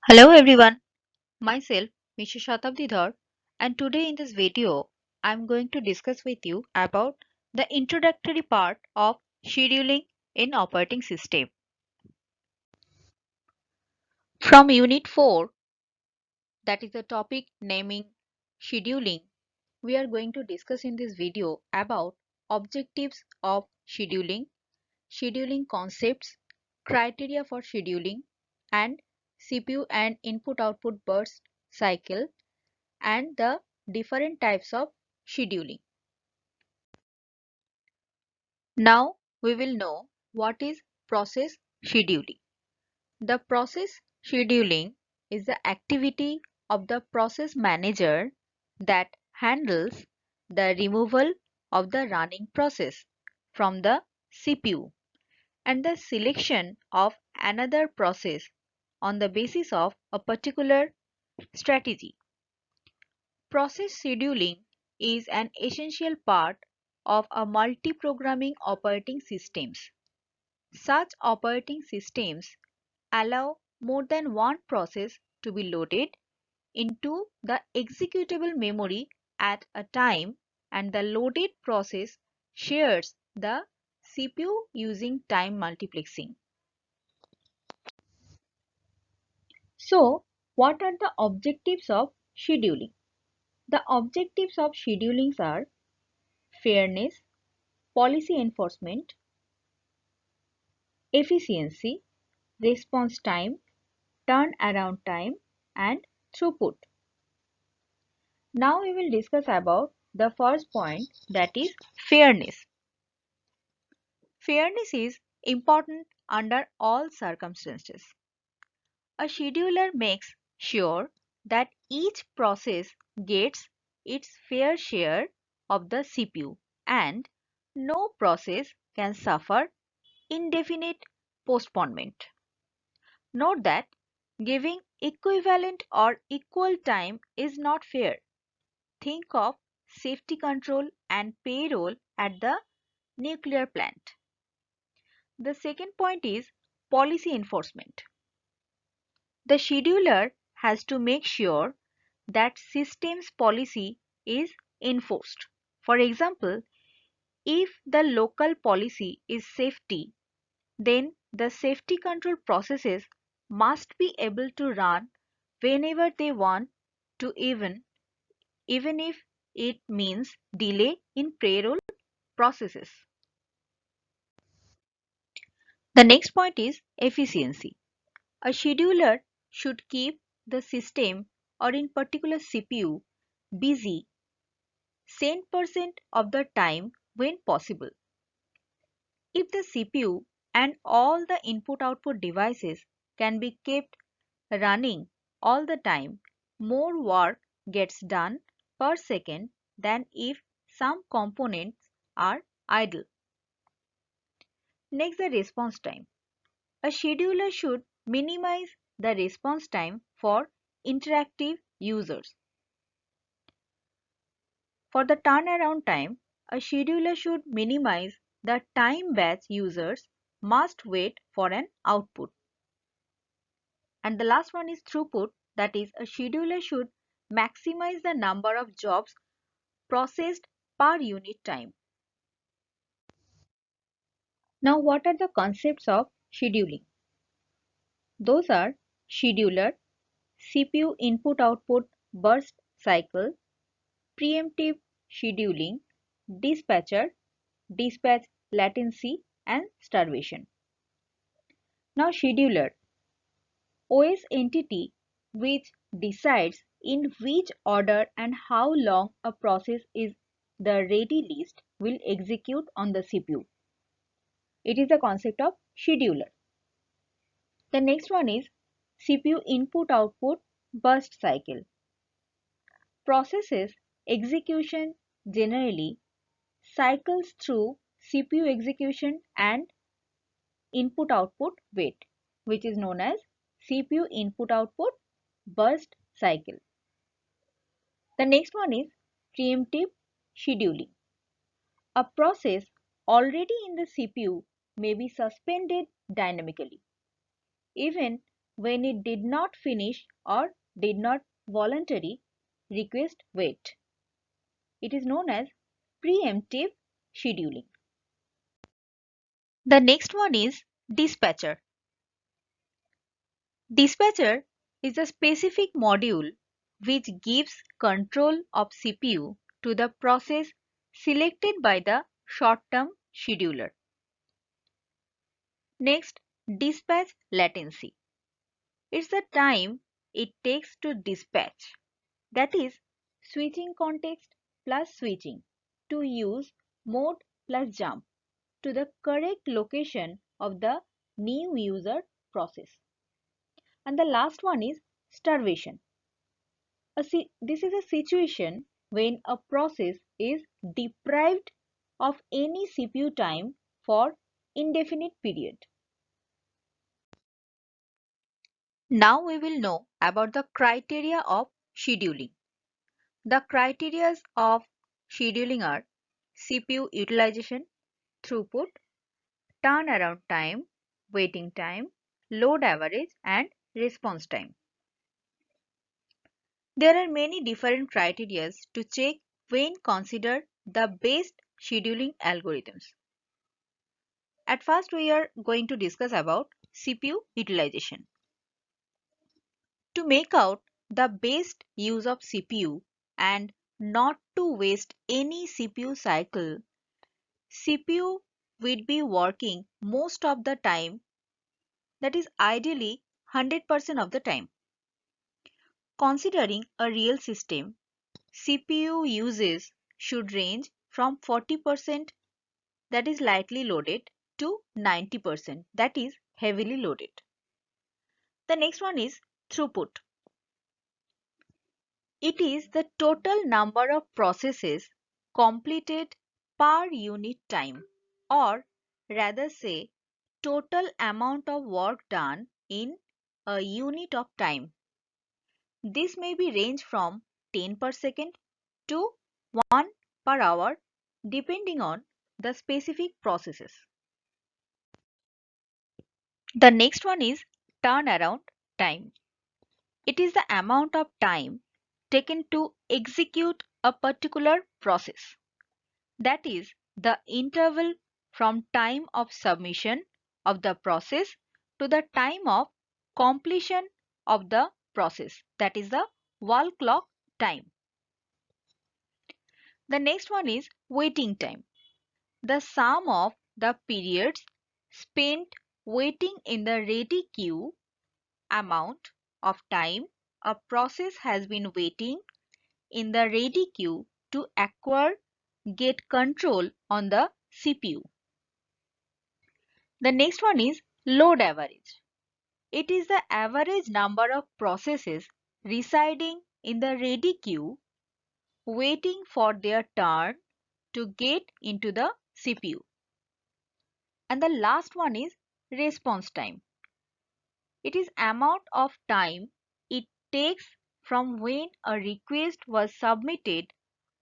Hello everyone, myself Misha Shatabdi Dhar, and today in this video I'm going to discuss with you about the introductory part of scheduling in operating system. From unit 4, that is the topic naming scheduling, we are going to discuss in this video about objectives of scheduling, scheduling concepts, criteria for scheduling, and CPU and input output burst cycle and the different types of scheduling. Now we will know what is process scheduling. The process scheduling is the activity of the process manager that handles the removal of the running process from the CPU and the selection of another process on the basis of a particular strategy. Process scheduling is an essential part of a multi-programming operating systems. Such operating systems allow more than one process to be loaded into the executable memory at a time, and the loaded process shares the CPU using time multiplexing. So, what are the objectives of scheduling? The objectives of scheduling are fairness, policy enforcement, efficiency, response time, turnaround time, and throughput. Now we will discuss about the first point, that is fairness. Fairness is important under all circumstances. A scheduler makes sure that each process gets its fair share of the CPU and no process can suffer indefinite postponement. Note that giving equivalent or equal time is not fair. Think of safety control and payroll at the nuclear plant. The second point is policy enforcement. The scheduler has to make sure that system's policy is enforced. For example, if the local policy is safety, then the safety control processes must be able to run whenever they want to, even if it means delay in payroll processes. The next point is efficiency. A scheduler should keep the system, or in particular CPU, busy 10% of the time when possible. If the CPU and all the input-output devices can be kept running all the time, more work gets done per second than if some components are idle. Next, the response time. A scheduler should minimize the response time for interactive users. For the turnaround time, a scheduler should minimize the time batch users must wait for an output. And the last one is throughput, that is, a scheduler should maximize the number of jobs processed per unit time. Now, what are the concepts of scheduling? Those are scheduler, CPU input output burst cycle, preemptive scheduling, dispatcher, dispatch latency, and starvation. Now, scheduler, OS entity which decides in which order and how long a process is the ready list will execute on the CPU. It is the concept of scheduler. The next one is CPU input output burst cycle. Processes execution generally cycles through CPU execution and input output wait, which is known as CPU input output burst cycle. The next one is preemptive scheduling. A process already in the CPU may be suspended dynamically. Even when it did not finish or did not voluntarily request wait. It is known as preemptive scheduling. The next one is dispatcher. Dispatcher is a specific module which gives control of CPU to the process selected by the short-term scheduler. Next, dispatch latency. It's the time it takes to dispatch, that is, switching context plus switching, to use mode plus jump to the correct location of the new user process. And the last one is starvation. This is a situation when a process is deprived of any CPU time for indefinite period. Now we will know about the criteria of scheduling. The criteria of scheduling are CPU utilization, throughput, turnaround time, waiting time, load average, and response time. There are many different criteria to check when consider the best scheduling algorithms. At first, we are going to discuss about CPU utilization. To make out the best use of CPU and not to waste any CPU cycle, CPU will be working most of the time, that is ideally 100% of the time. Considering a real system, CPU uses should range from 40%, that is lightly loaded, to 90%, that is heavily loaded. The next one is throughput. It is the total number of processes completed per unit time, or rather say total amount of work done in a unit of time. This may be range from 10 per second to 1 per hour depending on the specific processes. The next one is turnaround time. It is the amount of time taken to execute a particular process. That is the interval from time of submission of the process to the time of completion of the process. That is the wall clock time. The next one is waiting time. The sum of the periods spent waiting in the ready queue, amount of time a process has been waiting in the ready queue to acquire get control on the CPU. The next one is load average. It is the average number of processes residing in the ready queue waiting for their turn to get into the CPU. And the last one is response time. It is amount of time it takes from when a request was submitted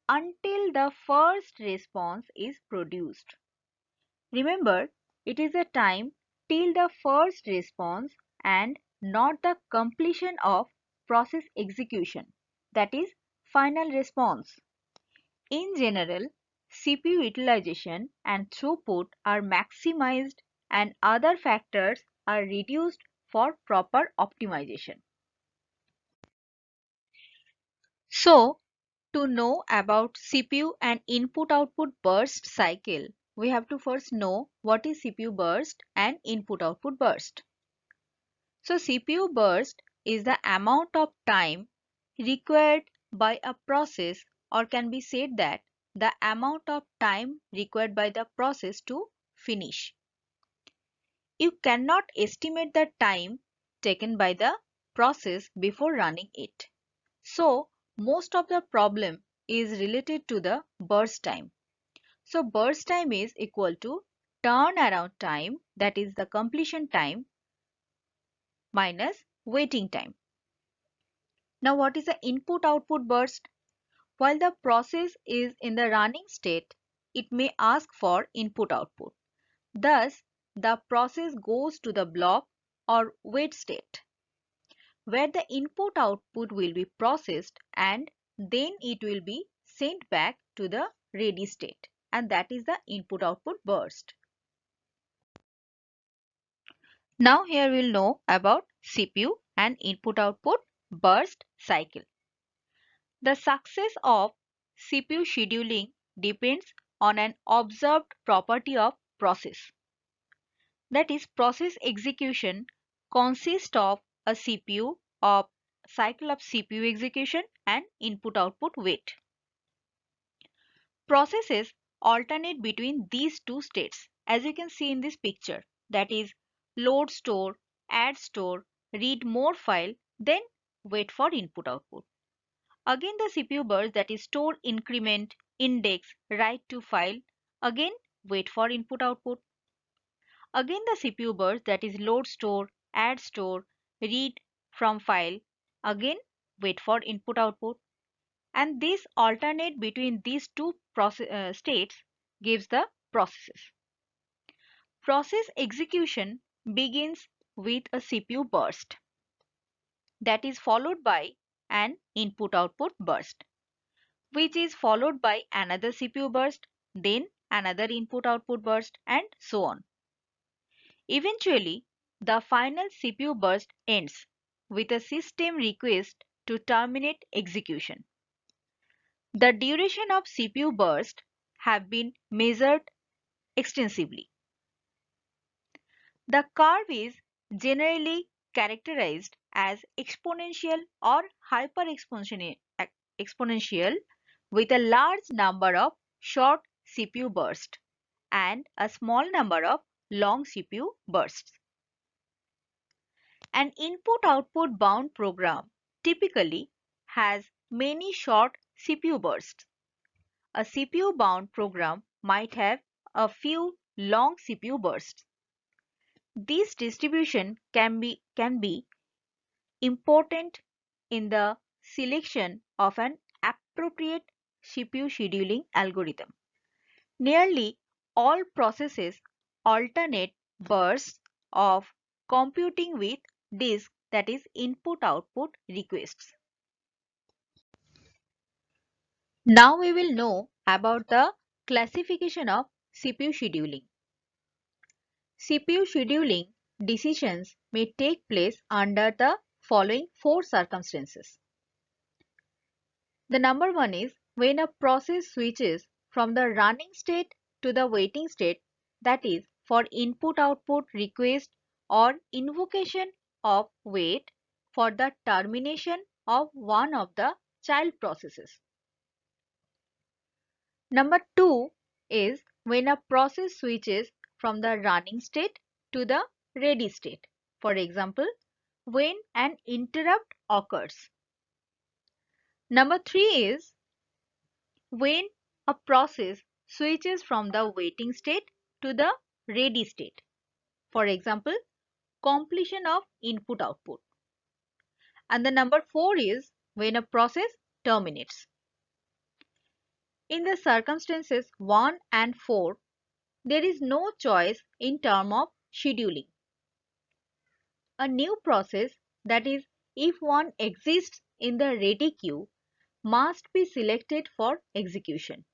until the first response is produced. Remember, it is the time till the first response and not the completion of process execution, that is final response. In general, CPU utilization and throughput are maximized and other factors are reduced for proper optimization. So, to know about CPU and input-output burst cycle, we have to first know what is CPU burst and input-output burst. So, CPU burst is the amount of time required by a process, or can be said that the amount of time required by the process to finish. You cannot estimate the time taken by the process before running it. So, most of the problem is related to the burst time. So, burst time is equal to turnaround time, that is the completion time, minus waiting time. Now, what is the input-output burst? While the process is in the running state, it may ask for input-output. Thus, the process goes to the block or wait state. where the input output will be processed and then it will be sent back to the ready state, and that is the input output burst. Now here we'll know about CPU and input output burst cycle. The success of CPU scheduling depends on an observed property of process. That is, process execution consists of a CPU of cycle of CPU execution and input output wait. Processes alternate between these two states, as you can see in this picture, that is, load store, add store, read more file, then wait for input output. Again the CPU burst, that is store, increment, index, write to file, again wait for input output. Again the CPU burst, that is load store, add store, read from file, again wait for input output. And this alternate between these two states gives the processes. Process execution begins with a CPU burst, that is followed by an input output burst, which is followed by another CPU burst, then another input output burst, and so on. Eventually, the final CPU burst ends with a system request to terminate execution. The duration of CPU burst have been measured extensively. The curve is generally characterized as exponential or exponential with a large number of short CPU bursts and a small number of long CPU bursts. An input-output bound program typically has many short CPU bursts. A CPU-bound program might have a few long CPU bursts. This distribution can be important in the selection of an appropriate CPU scheduling algorithm. Nearly all processes alternate bursts of computing with disk, that is input-output requests. Now we will know about the classification of CPU scheduling. CPU scheduling decisions may take place under the following four circumstances. The number one is when a process switches from the running state to the waiting state, that is for input output request or invocation of wait for the termination of one of the child processes. Number two is when a process switches from the running state to the ready state. For example, when an interrupt occurs. Number three is when a process switches from the waiting state to the ready state. For example, completion of input output. And the number four is when a process terminates. In the circumstances 1 and 4, there is no choice in terms of scheduling. A new process, that is, if one exists in the ready queue, must be selected for execution.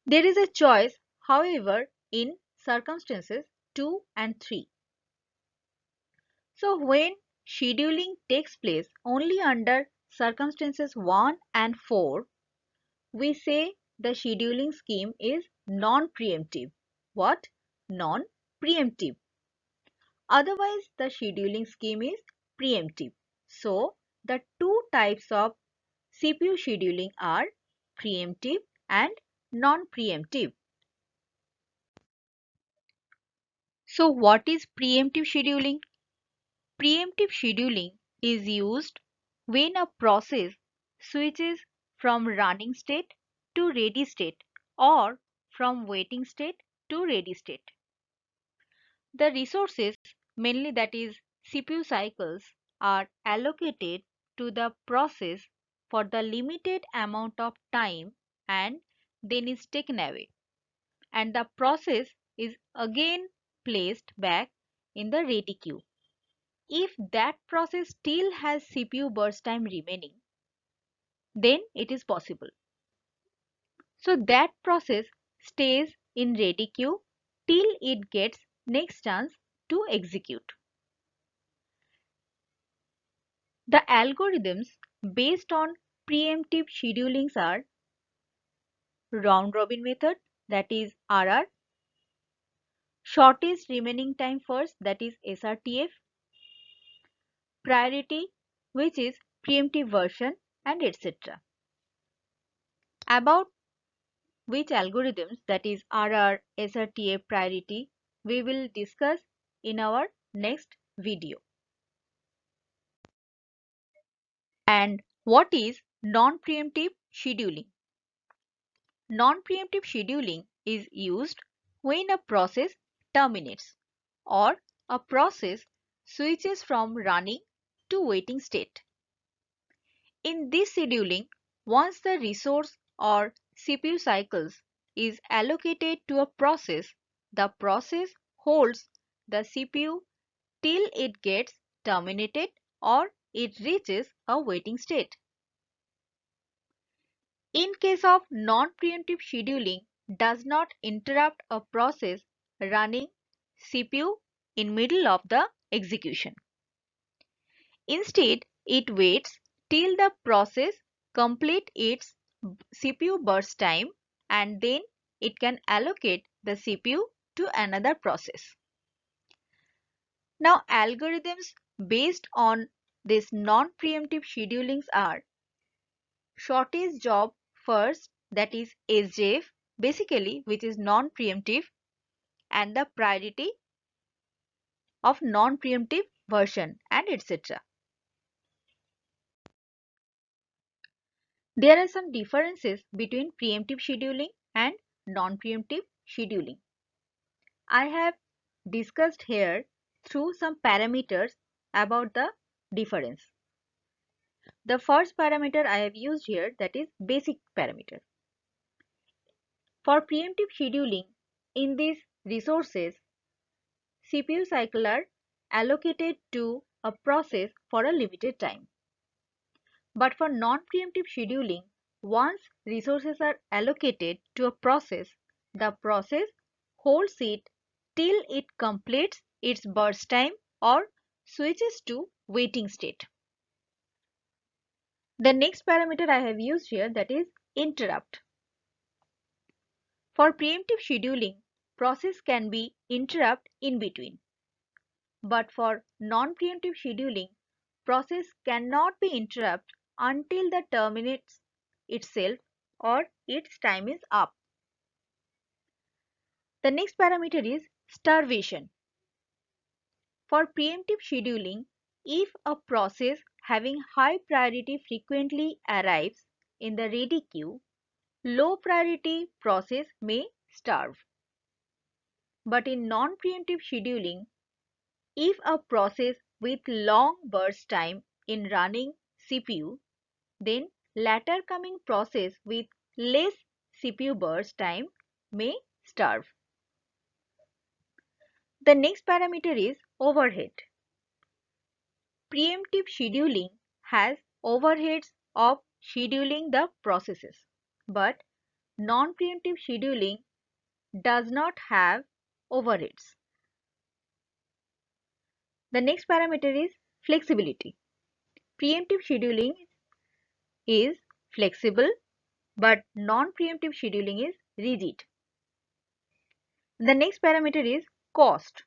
There is a choice, however, in circumstances 2 and 3. So when scheduling takes place only under circumstances 1 and 4, we say the scheduling scheme is non-preemptive. What? Non-preemptive. Otherwise, the scheduling scheme is preemptive. So, the two types of CPU scheduling are preemptive and non-preemptive. So, what is preemptive scheduling? Preemptive scheduling is used when a process switches from running state to ready state or from waiting state to ready state. The resources, mainly that is CPU cycles, are allocated to the process for the limited amount of time and then is taken away, and the process is again placed back in the ready queue. if that process still has CPU burst time remaining, then it is possible. So that process stays in ready queue till it gets next chance to execute. The algorithms based on preemptive schedulings are round robin method, that is RR, shortest remaining time first, that is SRTF, priority, which is preemptive version, and etc. About which algorithms, that is RR, SRTF, priority, we will discuss in our next video. And what is non-preemptive scheduling? Non-preemptive scheduling is used when a process terminates or a process switches from running to waiting state. In this scheduling, once the resource or CPU cycles is allocated to a process, the process holds the CPU till it gets terminated or it reaches a waiting state. In case of non-preemptive scheduling does not interrupt a process running CPU in middle of the execution. Instead, it waits till the process complete its CPU burst time and then it can allocate the CPU to another process. Now, algorithms based on this non-preemptive schedulings are shortest job first, that is SJF, basically which is non-preemptive, and the priority of non-preemptive version, and etc. There are some differences between preemptive scheduling and non-preemptive scheduling. I have discussed here through some parameters about the difference. The first parameter I have used here, that is basic parameter. For preemptive scheduling, in these resources, CPU cycles are allocated to a process for a limited time. But for non-preemptive scheduling, once resources are allocated to a process, the process holds it till it completes its burst time or switches to waiting state. The next parameter I have used here, that is interrupt. For preemptive scheduling, process can be interrupt in between. But for non-preemptive scheduling, process cannot be interrupted until the terminates itself or its time is up. The next parameter is starvation. For preemptive scheduling, if a process having high priority frequently arrives in the ready queue, low priority process may starve. But in non-preemptive scheduling, if a process with long burst time in running CPU, then later coming process with less CPU burst time may starve. The next parameter is overhead. Preemptive scheduling has overheads of scheduling the processes, but non-preemptive scheduling does not have overheads. The next parameter is flexibility. Preemptive scheduling is flexible, but non-preemptive scheduling is rigid. The next parameter is cost.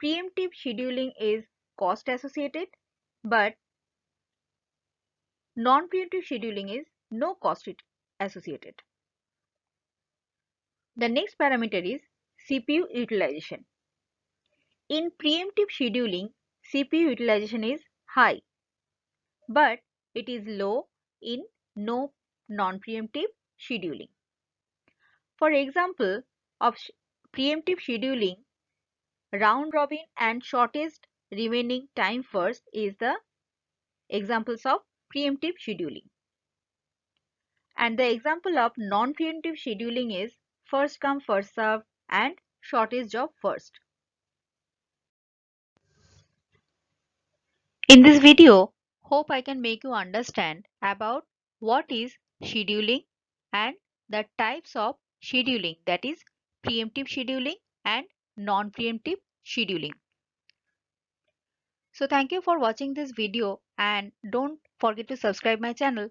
Preemptive scheduling is cost associated, but non-preemptive scheduling is no cost associated. The next parameter is CPU utilization. In preemptive scheduling, CPU utilization is high, but it is low in no non-preemptive scheduling. For example of preemptive scheduling, round robin and shortest remaining time first is the examples of preemptive scheduling. And the example of non-preemptive scheduling is first come first serve and shortest job first. In this video, hope I can make you understand about what is scheduling and the types of scheduling, that is preemptive scheduling and non-preemptive scheduling. So thank you for watching this video and don't forget to subscribe my channel.